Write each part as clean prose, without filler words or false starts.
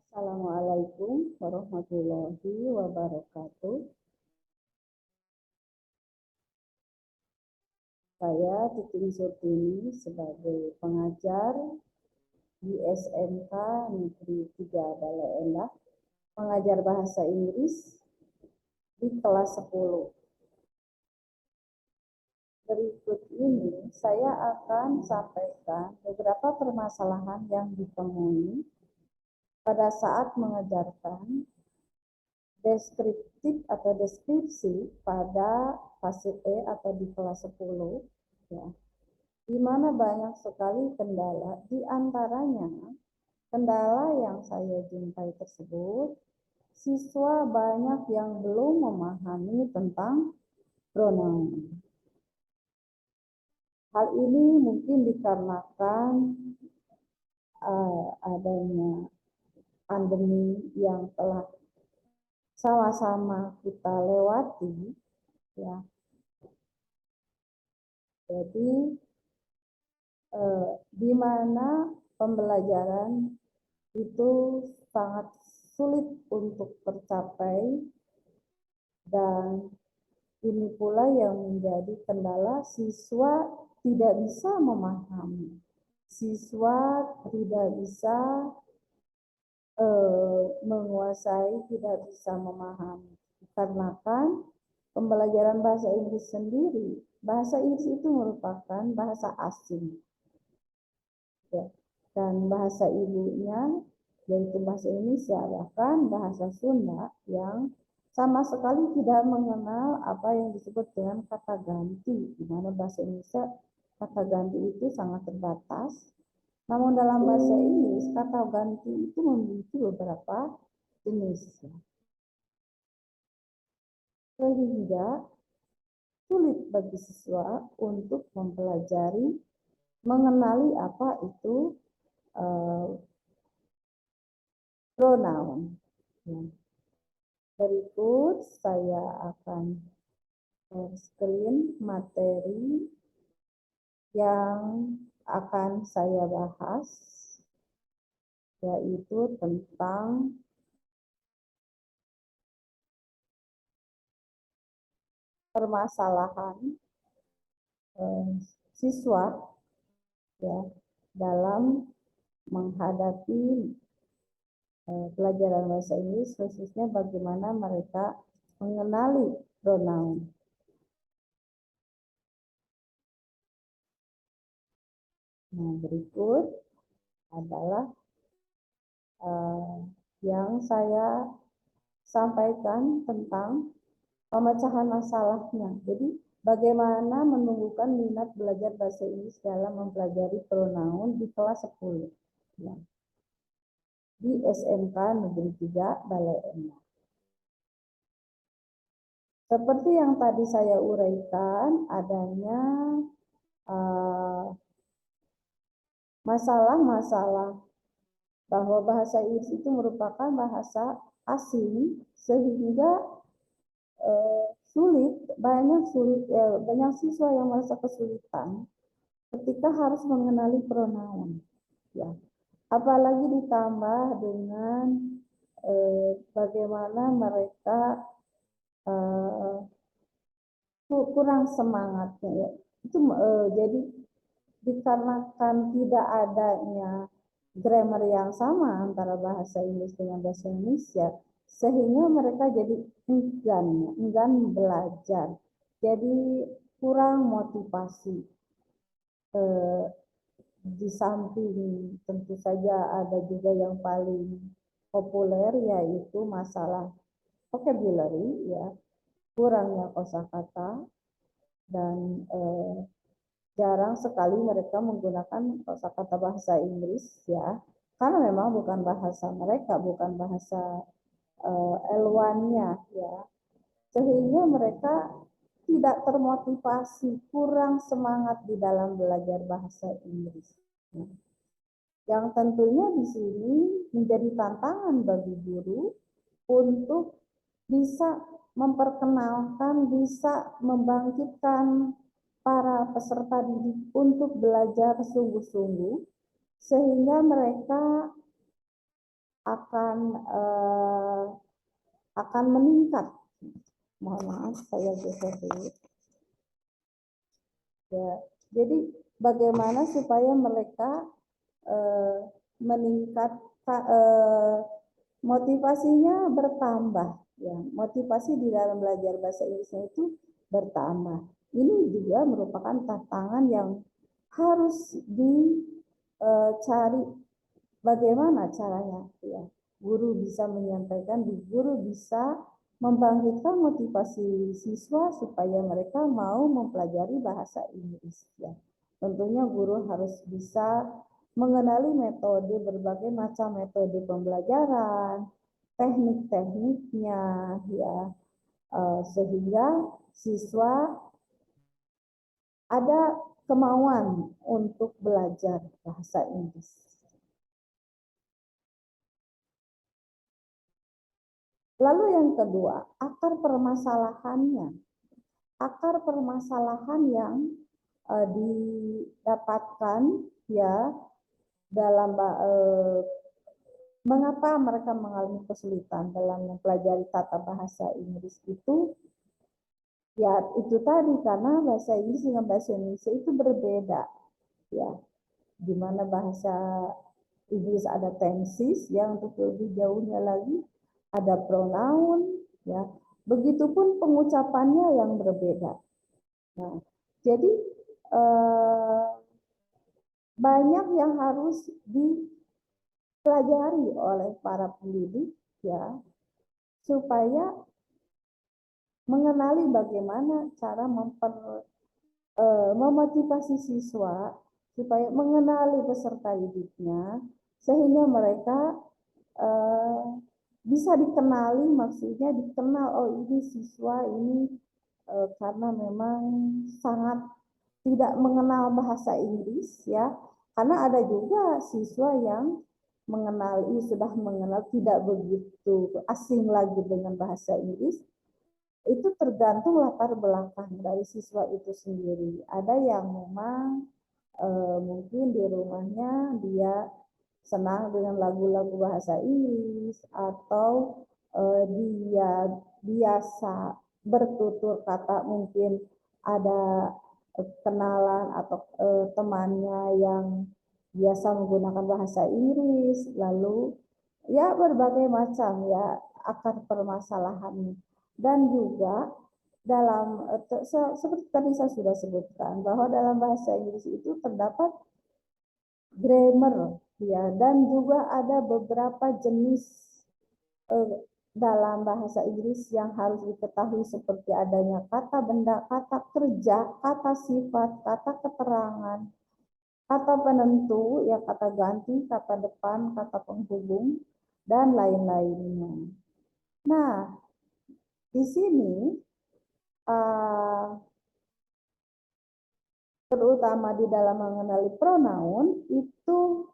Assalamualaikum warahmatullahi wabarakatuh. Saya Titin Surtini sebagai pengajar di SMK Negeri 3 Bale Endah, mengajar bahasa Inggris di kelas 10. Berikut ini saya akan sampaikan beberapa permasalahan yang ditemui pada saat mengajarkan deskriptif atau deskripsi pada fase E atau di kelas 10, ya, di mana banyak sekali kendala. Di antaranya kendala yang saya jumpai tersebut, siswa banyak yang belum memahami tentang pronoun. Hal ini mungkin dikarenakan adanya pandemi yang telah sama-sama kita lewati, ya. Jadi di mana pembelajaran itu sangat sulit untuk tercapai, dan ini pula yang menjadi kendala, siswa tidak bisa memahami, siswa tidak bisa menguasai, tidak bisa memahami. Dikarenakan pembelajaran bahasa Inggris sendiri, bahasa Inggris itu merupakan bahasa asing, ya, dan bahasa ibunya yaitu bahasa Indonesia, bahkan bahasa Sunda yang sama sekali tidak mengenal apa yang disebut dengan kata ganti, di mana bahasa Indonesia kata ganti itu sangat terbatas. Namun dalam bahasa Inggris kata ganti itu memiliki beberapa jenis, sehingga sulit bagi siswa untuk mempelajari, mengenali apa itu pronoun. Berikut saya akan screen materi yang akan saya bahas, yaitu tentang permasalahan siswa, ya, dalam menghadapi pelajaran bahasa Inggris, khususnya bagaimana mereka mengenali pronoun. Nah, berikut adalah yang saya sampaikan tentang pemecahan masalahnya. Jadi bagaimana menumbuhkan minat belajar bahasa Inggris dalam mempelajari pronoun di kelas 10, ya, di SMK Negeri 3 Bale Endah. Seperti yang tadi saya uraikan, adanya masalah-masalah bahwa bahasa Inggris itu merupakan bahasa asing, sehingga banyak siswa yang merasa kesulitan ketika harus mengenali pronoun, ya. Apalagi ditambah dengan bagaimana mereka kurang semangatnya, ya. Itu jadi dikarenakan tidak adanya grammar yang sama antara bahasa Inggris dengan bahasa Indonesia, sehingga mereka jadi enggan belajar, jadi kurang motivasi. Di samping tentu saja ada juga yang paling populer, yaitu masalah vocabulary, ya, kurangnya kosakata, dan jarang sekali mereka menggunakan kosakata bahasa Inggris, ya, karena memang bukan bahasa mereka, bukan bahasa L1-nya, ya, sehingga mereka tidak termotivasi, kurang semangat di dalam belajar bahasa Inggris. Yang tentunya di sini menjadi tantangan bagi guru untuk bisa memperkenalkan, bisa membangkitkan para peserta didik untuk belajar sungguh-sungguh, sehingga mereka akan meningkat. Mohon maaf, saya geser dulu. Ya, jadi bagaimana supaya mereka meningkat, motivasinya bertambah, ya, motivasi di dalam belajar bahasa Inggrisnya itu bertambah. Ini juga merupakan tantangan yang harus dicari bagaimana caranya, ya. Guru bisa menyampaikan, guru bisa membangkitkan motivasi siswa supaya mereka mau mempelajari bahasa Inggris, ya. Tentunya guru harus bisa mengenali metode, berbagai macam metode pembelajaran, teknik-tekniknya, ya, sehingga siswa ada kemauan untuk belajar bahasa Inggris. Lalu yang kedua, akar permasalahannya. Akar permasalahan yang didapatkan, ya, dalam mengapa mereka mengalami kesulitan dalam mempelajari tata bahasa Inggris itu, ya itu tadi, karena bahasa Inggris dengan bahasa Indonesia itu berbeda, ya. Di mana bahasa Inggris ada tenses, yang untuk lebih jauhnya lagi ada pronoun, ya. Begitupun pengucapannya yang berbeda. Nah, jadi banyak yang harus dipelajari oleh para pendidik, ya, supaya mengenali bagaimana cara memotivasi siswa supaya mengenali peserta didiknya, sehingga mereka bisa dikenali, maksudnya dikenal, oh ini siswa ini karena memang sangat tidak mengenal bahasa Inggris, ya. Karena ada juga siswa yang sudah mengenal, tidak begitu asing lagi dengan bahasa Inggris. Itu tergantung latar belakang dari siswa itu sendiri. Ada yang memang mungkin di rumahnya dia senang dengan lagu-lagu bahasa Inggris, atau dia biasa bertutur kata, mungkin ada kenalan atau temannya yang biasa menggunakan bahasa Inggris, lalu ya berbagai macam, ya, akar permasalahannya. Dan juga dalam seperti tadi saya sudah sebutkan bahwa dalam bahasa Inggris itu terdapat grammar, ya, dan juga ada beberapa jenis dalam bahasa Inggris yang harus diketahui, seperti adanya kata benda, kata kerja, kata sifat, kata keterangan, kata penentu, ya, kata ganti, kata depan, kata penghubung, dan lain-lainnya. Nah, di sini terutama di dalam mengenali pronoun itu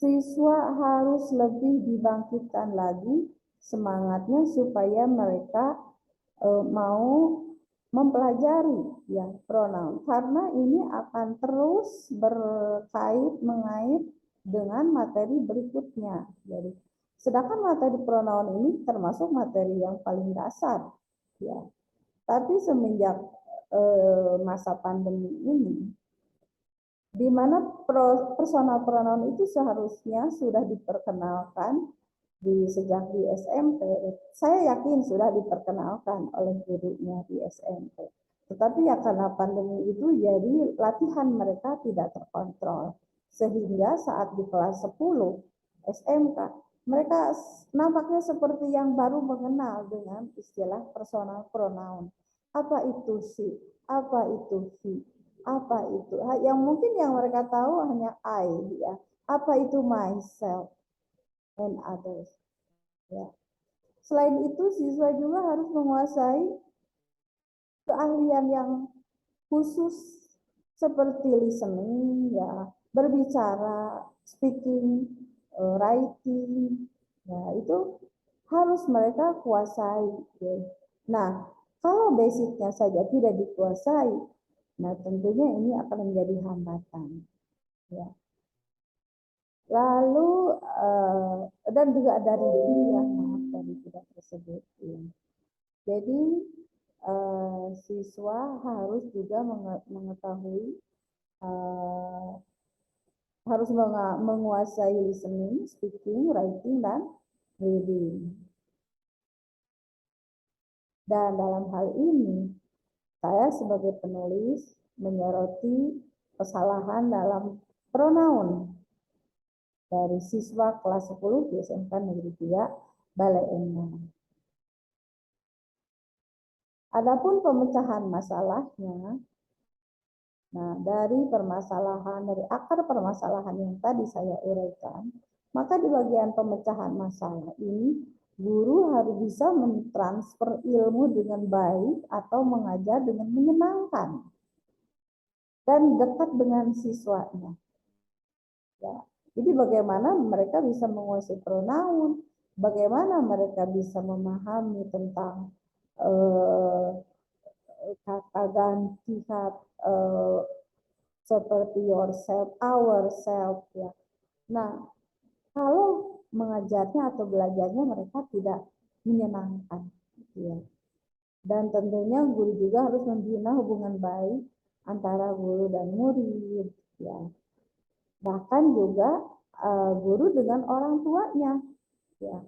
siswa harus lebih dibangkitkan lagi semangatnya supaya mereka mau mempelajari, ya, pronoun, karena ini akan terus mengait dengan materi berikutnya. Jadi, sedangkan materi pronoun ini termasuk materi yang paling dasar, ya. Tapi semenjak masa pandemi ini, di mana personal pronoun itu seharusnya sudah diperkenalkan sejak di SMP. Saya yakin sudah diperkenalkan oleh gurunya di SMP. Tetapi ya karena pandemi itu jadi latihan mereka tidak terkontrol. Sehingga saat di kelas 10 SMK, mereka nampaknya seperti yang baru mengenal dengan istilah personal pronoun. Apa itu she? Apa itu he? Apa itu? Yang mungkin yang mereka tahu hanya I, ya. Apa itu myself and others, ya. Selain itu, siswa juga harus menguasai keahlian yang khusus seperti listening, ya, berbicara, speaking, writing, ya, itu harus mereka kuasai, ya. Nah, kalau basicnya saja tidak dikuasai, nah tentunya ini akan menjadi hambatan, ya. Lalu dan juga dari diri ya, maaf dari tidak tersebut. Ya. Jadi siswa harus juga mengetahui harus menguasai listening, speaking, writing, dan reading. Dan dalam hal ini, saya sebagai penulis menyoroti kesalahan dalam pronoun dari siswa kelas 10 di SMK Negeri 3 Bale Endah. Adapun pemecahan masalahnya, nah dari akar permasalahan yang tadi saya uraikan, maka di bagian pemecahan masalah ini guru harus bisa mentransfer ilmu dengan baik atau mengajar dengan menyenangkan dan dekat dengan siswanya. Ya. Jadi bagaimana mereka bisa menguasai pronoun, bagaimana mereka bisa memahami tentang kata ganti seperti yourself, ourself ya. Nah, kalau mengajarnya atau belajarnya mereka tidak menyenangkan ya. Dan tentunya guru juga harus membina hubungan baik antara guru dan murid ya. Bahkan juga guru dengan orang tuanya ya.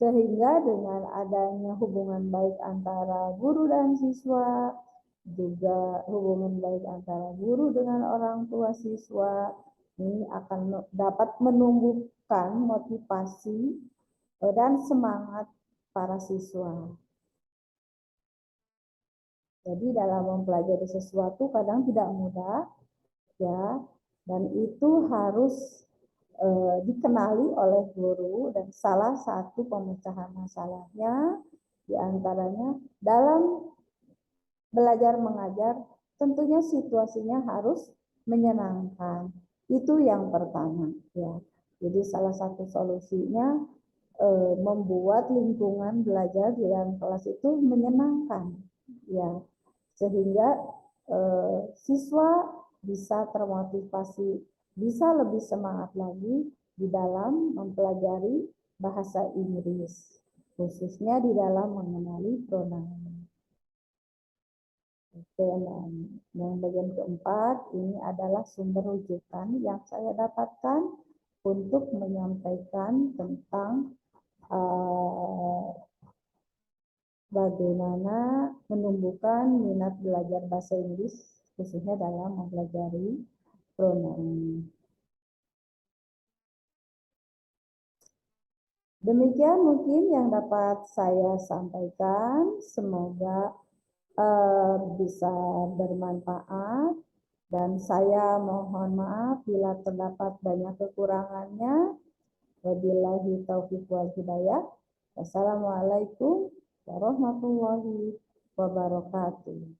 Sehingga dengan adanya hubungan baik antara guru dan siswa, juga hubungan baik antara guru dengan orang tua siswa, ini akan dapat menumbuhkan motivasi dan semangat para siswa. Jadi dalam mempelajari sesuatu kadang tidak mudah, ya, dan itu harus dikenali oleh guru, dan salah satu pemecahan masalahnya diantaranya dalam belajar mengajar tentunya situasinya harus menyenangkan. Itu yang pertama ya. Jadi salah satu solusinya membuat lingkungan belajar di dalam kelas itu menyenangkan ya, sehingga siswa bisa termotivasi, bisa lebih semangat lagi di dalam mempelajari bahasa Inggris, khususnya di dalam mengenali pronoun. Oke, yang bagian keempat ini adalah sumber rujukan yang saya dapatkan untuk menyampaikan tentang bagaimana menumbuhkan minat belajar bahasa Inggris khususnya dalam mempelajari pronoun. Demikian mungkin yang dapat saya sampaikan. Semoga bisa bermanfaat, dan saya mohon maaf bila terdapat banyak kekurangannya. Wabillahi taufiq wal hidayah. Wassalamualaikum warahmatullahi wabarakatuh.